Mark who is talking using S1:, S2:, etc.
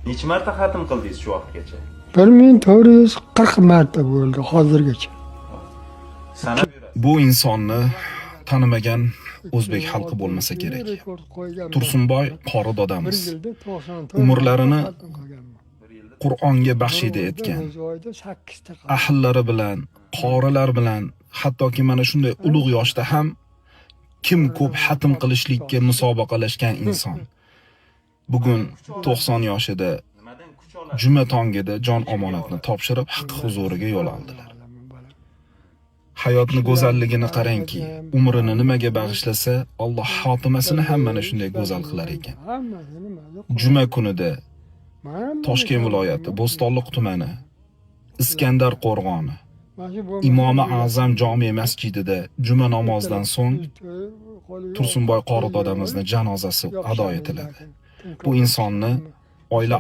S1: Necha marta xatm qildingiz shu vaqtgacha?
S2: 1440 marta bo'ldi hozirgacha.
S1: Sanab yurasiz.
S3: Bu insonni tanimagan o'zbek xalqi bo'lmasa kerak. Tursunboy qori dodamiz. Umrlarini Qur'onga baxshida etgan. Ahllari bilan, qorilar bilan, hattoki mana shunday ulug' yoshda ham kim ko'p xatm qilishlikka musobaqalashgan inson. Bugun 90 yoshida juma tongida jon omonatni topshirib haq huzuriga yo'l oldilar. Hayotni go'zalligini qarangki, umrini nimaga bag'ishlasa, Alloh xotimasini ham mana shunday go'zal qilar ekan. Juma kunida Toshkent viloyati Bo'stonliq tumani Iskandar qo'rg'oni Imomi A'zam jome masjidida juma namozidan so'ng Tursunboy qori dodamizni janozasi ado etiladi. Bu insonni oila